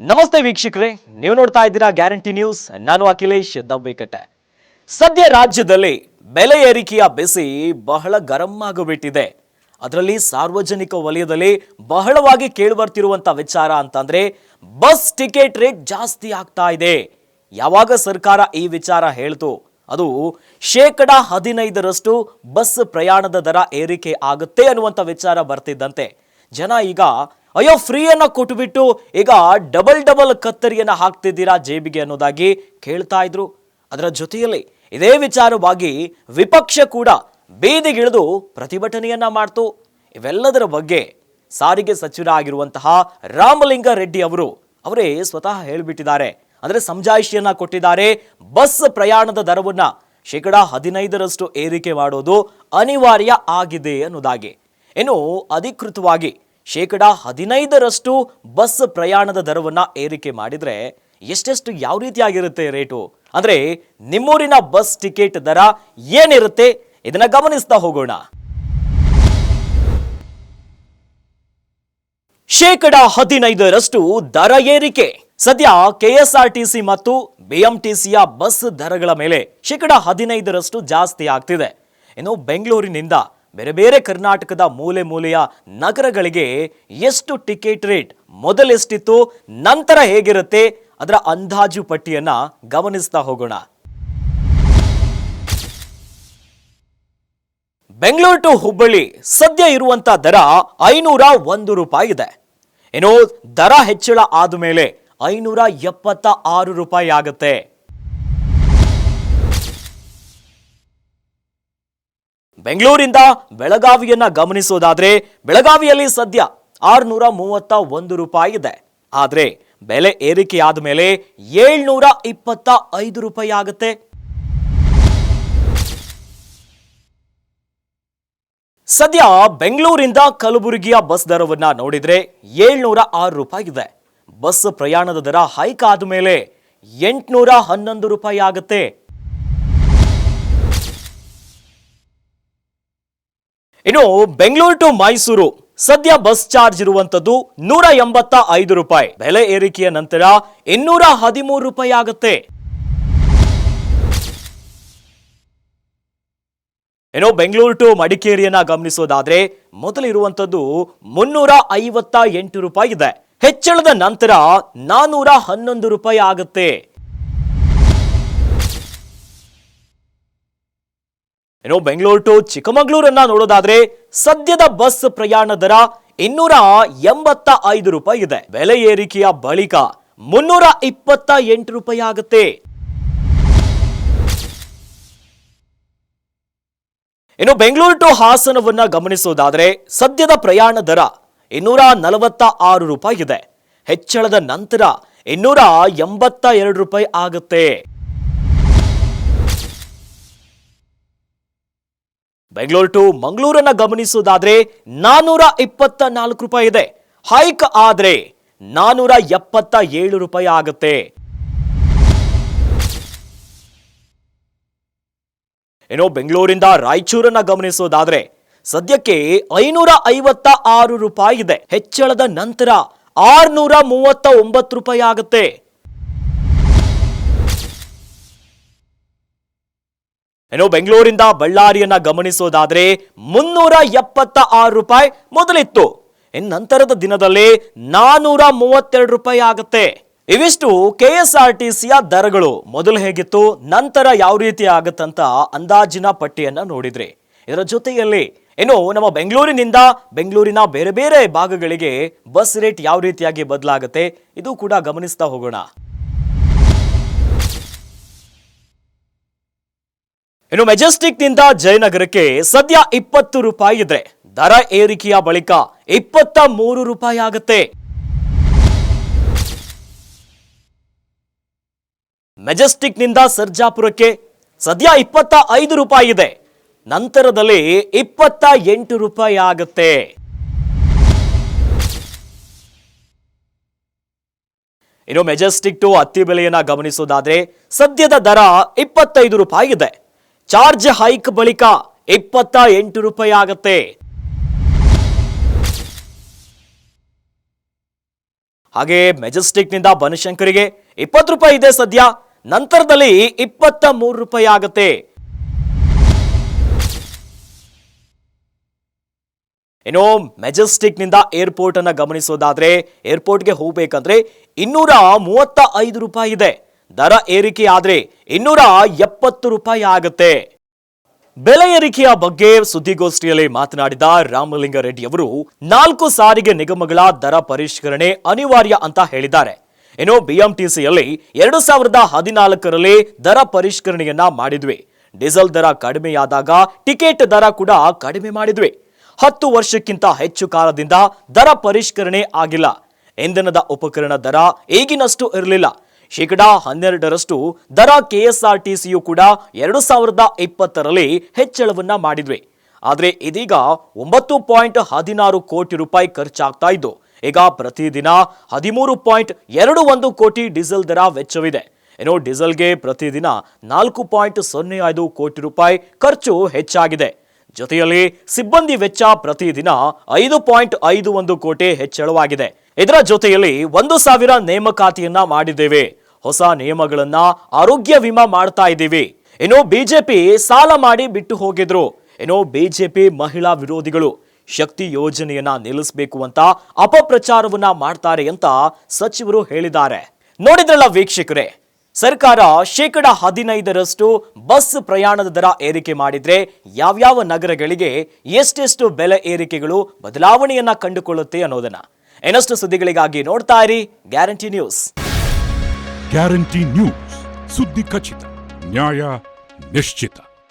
ನಮಸ್ತೆ ವೀಕ್ಷಕರೇ, ನೀವು ನೋಡ್ತಾ ಇದ್ದೀರಾ ಗ್ಯಾರಂಟಿ ನ್ಯೂಸ್. ನಾನು ಅಖಿಲೇಶ್ ದಬ್ಬೇಕಟ್ಟೆ. ಸದ್ಯ ರಾಜ್ಯದಲ್ಲಿ ಬೆಲೆ ಏರಿಕೆಯ ಬಿಸಿ ಬಹಳ ಗರಂ ಆಗಿಬಿಟ್ಟಿದೆ. ಅದರಲ್ಲಿ ಸಾರ್ವಜನಿಕ ವಲಯದಲ್ಲಿ ಬಹಳವಾಗಿ ಕೇಳಿಬರ್ತಿರುವಂತ ವಿಚಾರ ಅಂತಂದ್ರೆ ಬಸ್ ಟಿಕೆಟ್ ರೇಟ್ ಜಾಸ್ತಿ ಆಗ್ತಾ ಇದೆ. ಯಾವಾಗ ಸರ್ಕಾರ ಈ ವಿಚಾರ ಹೇಳ್ತು, ಅದು 15% ಬಸ್ ಪ್ರಯಾಣದ ದರ ಏರಿಕೆ ಆಗುತ್ತೆ ಅನ್ನುವಂಥ ವಿಚಾರ ಬರ್ತಿದ್ದಂತೆ ಜನ ಈಗ ಅಯ್ಯೋ ಫ್ರೀಯನ್ನ ಕೊಟ್ಟುಬಿಟ್ಟು ಈಗ ಡಬಲ್ ಕತ್ತರಿಯನ್ನ ಹಾಕ್ತಿದ್ದೀರಾ ಜೇಬಿಗೆ ಅನ್ನೋದಾಗಿ ಕೇಳ್ತಾ ಇದ್ರು. ಅದರ ಜೊತೆಯಲ್ಲಿ ಇದೇ ವಿಚಾರವಾಗಿ ವಿಪಕ್ಷ ಕೂಡ ಬೀದಿಗಿಳಿದು ಪ್ರತಿಭಟನೆಯನ್ನ ಮಾಡ್ತು. ಇವೆಲ್ಲದರ ಬಗ್ಗೆ ಸಾರಿಗೆ ಸಚಿವರಾಗಿರುವಂತಹ ರಾಮಲಿಂಗಾರೆಡ್ಡಿ ಅವರೇ ಸ್ವತಃ ಹೇಳಿಬಿಟ್ಟಿದ್ದಾರೆ. ಅಂದ್ರೆ ಸಮಜಾಯಿಷಿಯನ್ನ ಕೊಟ್ಟಿದ್ದಾರೆ. ಬಸ್ ಪ್ರಯಾಣದ ದರವನ್ನ 15% ಏರಿಕೆ ಮಾಡೋದು ಅನಿವಾರ್ಯ ಆಗಿದೆ ಅನ್ನೋದಾಗಿ. ಇನ್ನು ಅಧಿಕೃತವಾಗಿ 15% ಬಸ್ ಪ್ರಯಾಣದ ದರವನ್ನ ಏರಿಕೆ ಮಾಡಿದ್ರೆ ಎಷ್ಟೆಷ್ಟು ಯಾವ ರೀತಿಯಾಗಿರುತ್ತೆ ರೇಟು, ಅಂದ್ರೆ ನಿಮ್ಮೂರಿನ ಬಸ್ ಟಿಕೆಟ್ ದರ ಏನಿರುತ್ತೆ ಇದನ್ನ ಗಮನಿಸ್ತಾ ಹೋಗೋಣ. 15% ದರ ಏರಿಕೆ. ಸದ್ಯ ಕೆಎಸ್ಆರ್ಟಿಸಿ ಮತ್ತು ಬಿಎಂಟಿಸಿಯ ಬಸ್ ದರಗಳ ಮೇಲೆ 15% ಜಾಸ್ತಿ ಆಗ್ತಿದೆ. ಇನ್ನು ಬೆಂಗಳೂರಿನಿಂದ ಬೇರೆ ಬೇರೆ ಕರ್ನಾಟಕದ ಮೂಲೆಯ ನಗರಗಳಿಗೆ ಎಷ್ಟು ಟಿಕೆಟ್ ರೇಟ್ ಮೊದಲೆಷ್ಟಿತ್ತು, ನಂತರ ಹೇಗಿರುತ್ತೆ ಅದರ ಅಂದಾಜು ಪಟ್ಟಿಯನ್ನ ಗಮನಿಸ್ತಾ ಹೋಗೋಣ. ಬೆಂಗಳೂರು ಟು ಹುಬ್ಬಳ್ಳಿ ಸದ್ಯ ಇರುವಂತ ದರ 501 ರೂಪಾಯಿ ಇದೆ. ಇನ್ನು ದರ ಹೆಚ್ಚಳ ಆದ ಮೇಲೆ 576 ರೂಪಾಯಿ ಆಗುತ್ತೆ. ಬೆಂಗಳೂರಿಂದ ಬೆಳಗಾವಿಯನ್ನ ಗಮನಿಸೋದಾದ್ರೆ ಬೆಳಗಾವಿಯಲ್ಲಿ ಸದ್ಯ 631 ರೂಪಾಯಿ ಇದೆ. ಆದ್ರೆ ಬೆಲೆ ಏರಿಕೆಯಾದ ಮೇಲೆ 725 ರೂಪಾಯಿ ಆಗುತ್ತೆ. ಸದ್ಯ ಬೆಂಗಳೂರಿಂದ ಕಲಬುರಗಿಯ ಬಸ್ ದರವನ್ನ ನೋಡಿದ್ರೆ 706 ರೂಪಾಯಿ ಇದೆ. ಬಸ್ ಪ್ರಯಾಣದ ದರ ಹೈಕ್ ಆದ ಮೇಲೆ 811 ರೂಪಾಯಿ ಆಗುತ್ತೆ. ಇನ್ನು ಬೆಂಗಳೂರು ಟು ಮೈಸೂರು ಸದ್ಯ ಬಸ್ ಚಾರ್ಜ್ ಇರುವಂತದ್ದು 185 ರೂಪಾಯಿ. ಬೆಲೆ ಏರಿಕೆಯ ನಂತರ 213 ರೂಪಾಯಿ ಆಗುತ್ತೆ. ಇನ್ನು ಬೆಂಗಳೂರು ಟು ಮಡಿಕೇರಿಯನ್ನ ಗಮನಿಸೋದಾದ್ರೆ ಮೊದಲಿರುವಂತದ್ದು 358 ರೂಪಾಯಿ ಇದೆ. ಹೆಚ್ಚಳದ ನಂತರ 411 ರೂಪಾಯಿ ಆಗುತ್ತೆ. ಇನ್ನು ಬೆಂಗಳೂರು ಟು ಚಿಕ್ಕಮಗಳೂರನ್ನ ನೋಡೋದಾದ್ರೆ ಸದ್ಯದ ಬಸ್ ಪ್ರಯಾಣ ದರ 285 ರೂಪಾಯಿ ಇದೆ. ಬೆಲೆ ಏರಿಕೆಯ ಬಳಿಕ 328 ರೂಪಾಯಿ ಆಗುತ್ತೆ. ಇನ್ನು ಬೆಂಗಳೂರು ಟು ಹಾಸನವನ್ನ ಗಮನಿಸೋದಾದ್ರೆ ಸದ್ಯದ ಪ್ರಯಾಣ ದರ 246 ರೂಪಾಯಿ ಇದೆ. ಹೆಚ್ಚಳದ ನಂತರ 282 ರೂಪಾಯಿ ಆಗುತ್ತೆ. ಬೆಂಗಳೂರು ಟು ಮಂಗಳೂರನ್ನ ಗಮನಿಸೋದಾದ್ರೆ 424 ರೂಪಾಯಿ ಇದೆ. ಹೈಕ್ ಆದ್ರೆ 477 ರೂಪಾಯಿ ಆಗುತ್ತೆ. ಇನ್ನು ಬೆಂಗಳೂರಿಂದ ರಾಯಚೂರನ್ನ ಗಮನಿಸೋದಾದ್ರೆ ಸದ್ಯಕ್ಕೆ 556 ರೂಪಾಯಿ ಇದೆ. ಹೆಚ್ಚಳದ ನಂತರ 639 ರೂಪಾಯಿ ಆಗುತ್ತೆ. ಇನ್ನು ಬೆಂಗಳೂರಿಂದ ಬಳ್ಳಾರಿಯನ್ನ ಗಮನಿಸೋದಾದ್ರೆ 376 ರೂಪಾಯಿ ಮೊದಲಿತ್ತು. ನಂತರದ ದಿನದಲ್ಲಿ 432 ರೂಪಾಯಿ ಆಗುತ್ತೆ. ಇವಿಷ್ಟು ಕೆಎಸ್ಆರ್ಟಿಸಿಯ ದರಗಳು. ಮೊದಲು ಹೇಗಿತ್ತು, ನಂತರ ಯಾವ ರೀತಿ ಆಗುತ್ತಂತ ಅಂದಾಜಿನ ಪಟ್ಟಿಯನ್ನ ನೋಡಿದ್ರಿ. ಇದರ ಜೊತೆಯಲ್ಲಿ ಇನ್ನು ನಮ್ಮ ಬೆಂಗಳೂರಿನ ಬೇರೆ ಬೇರೆ ಭಾಗಗಳಿಗೆ ಬಸ್ ರೇಟ್ ಯಾವ ರೀತಿಯಾಗಿ ಬದಲಾಗುತ್ತೆ ಇದು ಕೂಡ ಗಮನಿಸ್ತಾ ಹೋಗೋಣ. ಇನ್ನು ಮೆಜೆಸ್ಟಿಕ್ ನಿಂದ ಜಯನಗರಕ್ಕೆ ಸದ್ಯ 20 ರೂಪಾಯಿ ಇದೆ. ದರ ಏರಿಕೆಯ ಬಳಿಕ 23 ರೂಪಾಯಿ ಆಗುತ್ತೆ. ಮೆಜೆಸ್ಟಿಕ್ ನಿಂದ ಸರ್ಜಾಪುರಕ್ಕೆ ಸದ್ಯ 25 ರೂಪಾಯಿ ಇದೆ. ನಂತರದಲ್ಲಿ 28 ರೂಪಾಯಿ ಆಗುತ್ತೆ. ಇನ್ನು ಮೆಜೆಸ್ಟಿಕ್ ಟು ಅತ್ತಿಬೆಲೆಯನ್ನ ಗಮನಿಸೋದಾದ್ರೆ ಸದ್ಯದ ದರ 25 ರೂಪಾಯಿ ಇದೆ. ಚಾರ್ಜ್ ಹೈಕ್ ಬಳಿಕ 28 ರೂಪಾಯಿ ಆಗುತ್ತೆ. ಹಾಗೆ ಮೆಜೆಸ್ಟಿಕ್ನಿಂದ ಬನಶಂಕರಿಗೆ 20 ರೂಪಾಯಿ ಇದೆ ಸದ್ಯ, ನಂತರದಲ್ಲಿ 23 ರೂಪಾಯಿ ಆಗುತ್ತೆ. ಇನ್ನು ಮೆಜೆಸ್ಟಿಕ್ನಿಂದ ಏರ್ಪೋರ್ಟ್ ಅನ್ನ ಗಮನಿಸೋದಾದ್ರೆ ಏರ್ಪೋರ್ಟ್ಗೆ ಹೋಗ್ಬೇಕಂದ್ರೆ 235 ರೂಪಾಯಿ ಇದೆ. ದರ ಏರಿಕೆ ಆದ್ರೆ 270 ರೂಪಾಯಿ ಆಗುತ್ತೆ. ಬೆಲೆ ಏರಿಕೆಯ ಬಗ್ಗೆ ಸುದ್ದಿಗೋಷ್ಠಿಯಲ್ಲಿ ಮಾತನಾಡಿದ ರಾಮಲಿಂಗಾರೆಡ್ಡಿ ಅವರು 4 ಸಾರಿಗೆ ನಿಗಮಗಳ ದರ ಪರಿಷ್ಕರಣೆ ಅನಿವಾರ್ಯ ಅಂತ ಹೇಳಿದ್ದಾರೆ. ಇನ್ನು ಬಿಎಂಟಿಸಿಯಲ್ಲಿ 2014ರಲ್ಲಿ ದರ ಪರಿಷ್ಕರಣೆಯನ್ನ ಮಾಡಿದ್ವಿ. ಡೀಸೆಲ್ ದರ ಕಡಿಮೆಯಾದಾಗ ಟಿಕೆಟ್ ದರ ಕೂಡ ಕಡಿಮೆ ಮಾಡಿದ್ವಿ. 10 ವರ್ಷಕ್ಕಿಂತ ಹೆಚ್ಚು ಕಾಲದಿಂದ ದರ ಪರಿಷ್ಕರಣೆ ಆಗಿಲ್ಲ. ಇಂಧನದ ಉಪಕರಣ ದರ ಈಗಿನಷ್ಟು ಇರಲಿಲ್ಲ. 12% ದರ ಕೆಎಸ್ಆರ್ಟಿಸಿಯು ಕೂಡ 2020ರಲ್ಲಿ ಹೆಚ್ಚಳವನ್ನ ಮಾಡಿದ್ವಿ. ಆದ್ರೆ ಇದೀಗ 9.16 ಕೋಟಿ ರೂಪಾಯಿ ಖರ್ಚಾಗ್ತಾ ಇದ್ದು ಈಗ ಪ್ರತಿದಿನ 13.21 ಕೋಟಿ ಡೀಸೆಲ್ ದರ ವೆಚ್ಚವಿದೆ. ಇನ್ನು ಡೀಸೆಲ್ಗೆ ಪ್ರತಿದಿನ 4.05 ಕೋಟಿ ರೂಪಾಯಿ ಖರ್ಚು ಹೆಚ್ಚಾಗಿದೆ. ಜೊತೆಯಲ್ಲಿ ಸಿಬ್ಬಂದಿ ವೆಚ್ಚ ಪ್ರತಿದಿನ 5.51 ಕೋಟಿ ಹೆಚ್ಚಳವಾಗಿದೆ. ಇದರ ಜೊತೆಯಲ್ಲಿ 1,000 ನೇಮಕಾತಿಯನ್ನ ಮಾಡಿದ್ದೇವೆ. ಹೊಸ ನಿಯಮಗಳನ್ನ ಆರೋಗ್ಯ ವಿಮಾ ಮಾಡ್ತಾ ಇದ್ದೀವಿ. ಇನ್ನು ಬಿಜೆಪಿ ಸಾಲ ಮಾಡಿ ಬಿಟ್ಟು ಹೋಗಿದ್ರು. ಇನ್ನು ಬಿಜೆಪಿ ಮಹಿಳಾ ವಿರೋಧಿಗಳು ಶಕ್ತಿ ಯೋಜನೆಯನ್ನ ನಿಲ್ಲಿಸಬೇಕು ಅಂತ ಅಪಪ್ರಚಾರವನ್ನ ಮಾಡ್ತಾರೆ ಅಂತ ಸಚಿವರು ಹೇಳಿದ್ದಾರೆ. ನೋಡಿದ್ರಲ್ಲ ವೀಕ್ಷಕರೇ, ಸರ್ಕಾರ 15% ಬಸ್ ಪ್ರಯಾಣದ ದರ ಏರಿಕೆ ಮಾಡಿದ್ರೆ ಯಾವ್ಯಾವ ನಗರಗಳಿಗೆ ಎಷ್ಟೆಷ್ಟು ಬೆಲೆ ಏರಿಕೆಗಳು ಬದಲಾವಣೆಯನ್ನ ಕಂಡುಕೊಳ್ಳುತ್ತೆ ಅನ್ನೋದನ್ನ. ಇನ್ನಷ್ಟು ಸುದ್ದಿಗಳಿಗಾಗಿ ನೋಡ್ತಾ ಇರಿ ಗ್ಯಾರಂಟಿ ನ್ಯೂಸ್. ಗ್ಯಾರಂಟಿ ನ್ಯೂಸ್, ಸುದ್ದಿ ಖಚಿತ, ನ್ಯಾಯ ನಿಶ್ಚಿತ.